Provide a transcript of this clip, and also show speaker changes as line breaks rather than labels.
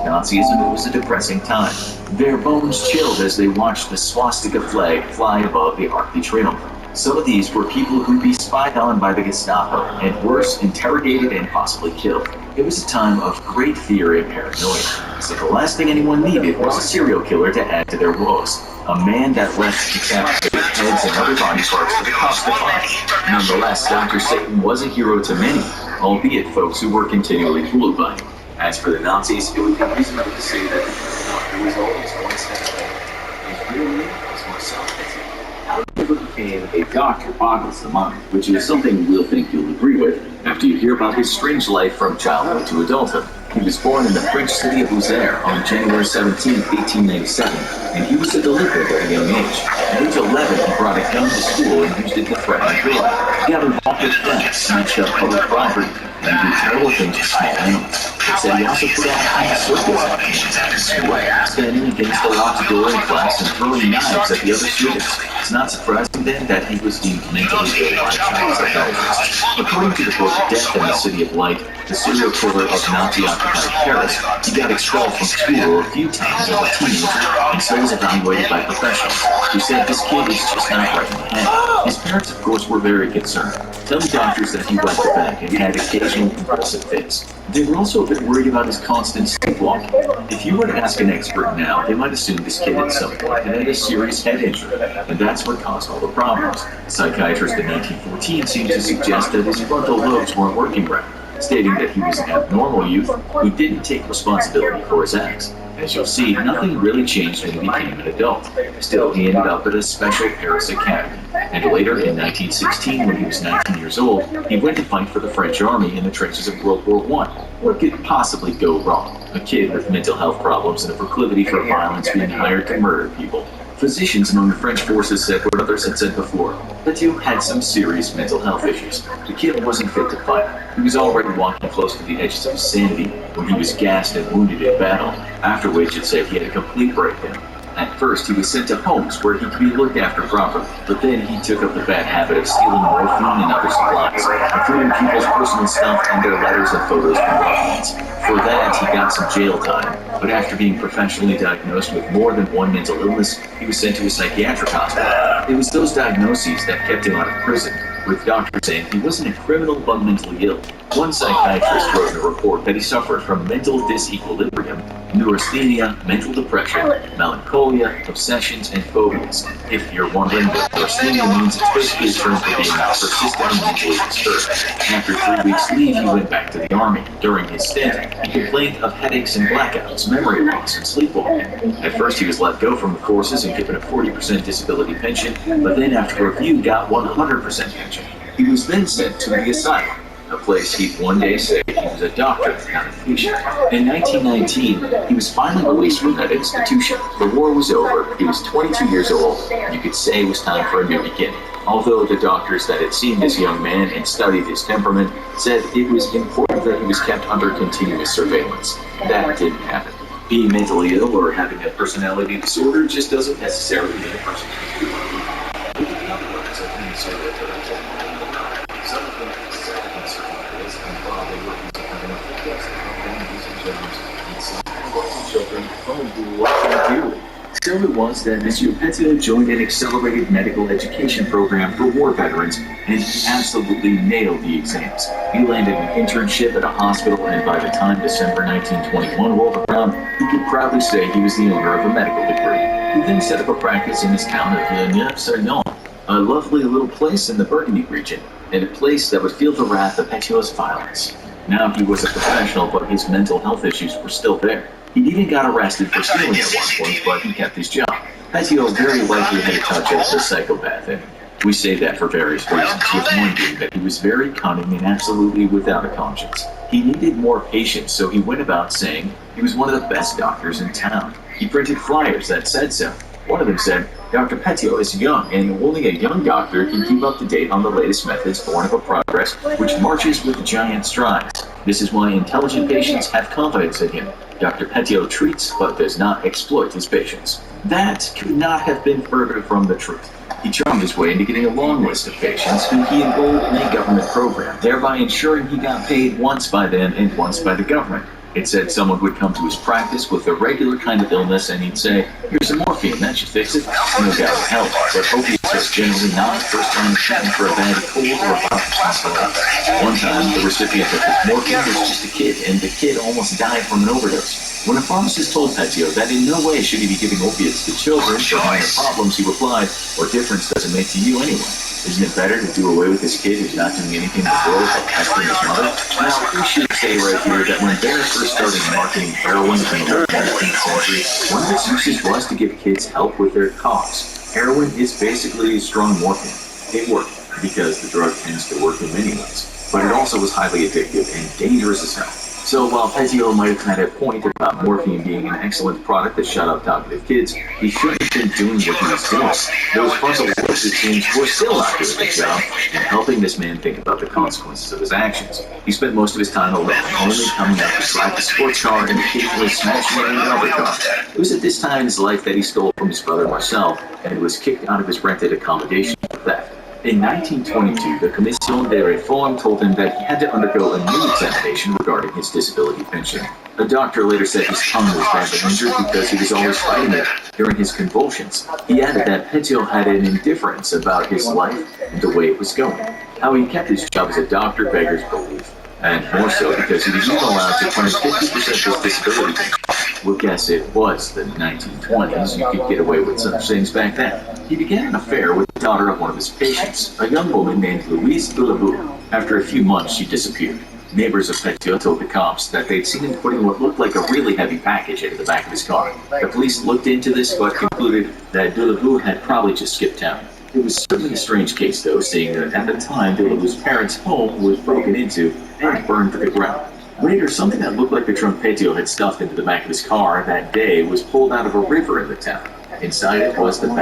Nazism, it was a depressing time. Their bones chilled as they watched the swastika flag fly above the Arc de Triomphe. Some of these were people who'd be spied on by the Gestapo, and worse, interrogated and possibly killed. It was a time of great fear and paranoia, so the last thing anyone needed was a serial killer to add to their woes. A man that left decapitated heads and other body parts for the cops to find. Nonetheless, Dr. Satan was a hero to many, albeit folks who were continually fooled by him. As for the Nazis, it would be reasonable to say that there was always one step ahead. His real name was Marcel Petty. How he ever became a doctor boggles the mind, which is something we'll think you'll agree with after you hear about his strange life from childhood to adulthood. He was born in the French city of Auxerre on January 17, 1897, and he was a delinquent at a young age. At age 11, he brought a gun to school and used it to threaten a girl. He got involved with theft, snatched up public property, and did terrible things to small animals. It said he also put on a circus standing against the locked door in class and throwing knives at the other students. It's not surprising then that he was deemed mentally ill by child psychologists. According to the book Death in the City of Light, the serial killer of Nazi-occupied Paris, he got expelled from school a few times as a teenager and so was evaluated by professionals who said this kid is just not right in the head. His parents, of course, were very concerned, telling doctors that he went to bed and had occasional convulsive fits. They were also a bit worried about his constant sleepwalking. If you were to ask an expert now, they might assume this kid at some point had a serious head injury, and that's what caused all the problems. Psychiatrists in 1914 seemed to suggest that his frontal lobes weren't working right, stating that he was an abnormal youth who didn't take responsibility for his acts. As you'll see, nothing really changed when he became an adult. Still, he ended up at a special Paris academy. And later, in 1916, when he was 19 years old, he went to fight for the French army in the trenches of World War I. What could possibly go wrong? A kid with mental health problems and a proclivity for violence being hired to murder people. Physicians among the French forces said what others had said before. Petiot had some serious mental health issues. The kid wasn't fit to fight. He was already walking close to the edges of his sanity when he was gassed and wounded in battle, after which it said he had a complete breakdown. At first, he was sent to homes where he could be looked after properly, but then he took up the bad habit of stealing morphine and other supplies, including people's personal stuff and their letters and photos from loved ones. For that, he got some jail time, but after being professionally diagnosed with more than one mental illness, he was sent to a psychiatric hospital. It was those diagnoses that kept him out of prison, with doctors saying he wasn't a criminal but mentally ill. One psychiatrist wrote in a report that he suffered from mental disequilibrium, neurasthenia, mental depression, melancholia, obsessions, and phobias. If you're wondering what neurasthenia means, it's basically a term for being persistently mentally disturbed. After 3 weeks leave, he went back to the army. During his stint, he complained of headaches and blackouts, memory loss, and sleepwalking. At first, he was let go from the forces and given a 40% disability pension, but then after review got 100% pension. He was then sent to the asylum, a place he'd one day say he was a doctor, not a patient. In 1919, he was finally released from that institution. The war was over, he was 22 years old, and you could say it was time for a new beginning. Although the doctors that had seen this young man and studied his temperament said it was important that he was kept under continuous surveillance. That didn't happen. Being mentally ill or having a personality disorder just doesn't necessarily mean a person can do what So it was that Monsieur Petiot joined an accelerated medical education program for war veterans, and he absolutely nailed the exams. He landed an internship at a hospital, and by the time December 1921 rolled around, he could proudly say he was the owner of a medical degree. He then set up a practice in his town of Villeneuve-sur-Yonne, a lovely little place in the Burgundy region, and a place that would feel the wrath of Petiot's violence. Now he was a professional, but his mental health issues were still there. He even got arrested for stealing at one point, but he kept his job. Petiot very likely had a touch of the psychopath in him. We say that for various reasons, with one being that he was very cunning and absolutely without a conscience. He needed more patience, so he went about saying he was one of the best doctors in town. He printed flyers that said so. One of them said, "Dr. Petiot is young, and only a young doctor can keep up to date on the latest methods born of a progress which marches with giant strides. This is why intelligent patients have confidence in him. Dr. Petiot treats, but does not exploit his patients." That could not have been further from the truth. He charmed his way into getting a long list of patients who he enrolled in a government program, thereby ensuring he got paid once by them and once by the government. It said someone would come to his practice with a regular kind of illness and he'd say, "Here's some morphine, that should fix it." No doubt it helped, but opiates are generally not first-line treatment for a bad cold or a cough. One time, the recipient of his morphine was just a kid, and the kid almost died from an overdose. When a pharmacist told Petio that in no way should he be giving opiates to children for minor problems, he replied, "What difference does it make to you anyway? Isn't it better to do away with this kid who's not doing anything in the world but pestering his mother?" Now, we should say right here that when Bayer first started marketing heroin in the 19th century, one of its uses was to give kids help with their coughs. Heroin is basically strong morphine. It worked because the drug tends to work in many ways, but it also was highly addictive and dangerous as hell. So while Petio might have had a point about morphine being an excellent product that shut up talkative kids, he shouldn't have been doing what he was doing. Those puzzle words, it seems, were still not doing their job in helping this man think about the consequences of his actions. He spent most of his time alone, only coming out to drive the sports car and occasionally smashing into another car. It was at this time in his life that he stole from his brother Marcel and was kicked out of his rented accommodation for theft. In 1922, the Commission de Réforme told him that he had to undergo a new examination regarding his disability pension. The doctor later said his tongue was badly injured because he was always fighting it during his convulsions. He added that Petio had an indifference about his life and the way it was going. How he kept his job as a doctor beggars belief, and more so because he was even allowed to claim 50% of his disability pension. We'll guess it was the 1920s. You could get away with such things back then. He began an affair with the daughter of one of his patients, a young woman named Louise Delaboux. After a few months, she disappeared. Neighbors of Petio told the cops that they'd seen him putting what looked like a really heavy package into the back of his car. The police looked into this but concluded that Delaboux had probably just skipped town. It was certainly a strange case, though, seeing that at the time Delaboux's parents' home was broken into and burned to the ground. Later, something that looked like the trunk Petio had stuffed into the back of his car that day was pulled out of a river in the town. Inside it was the bag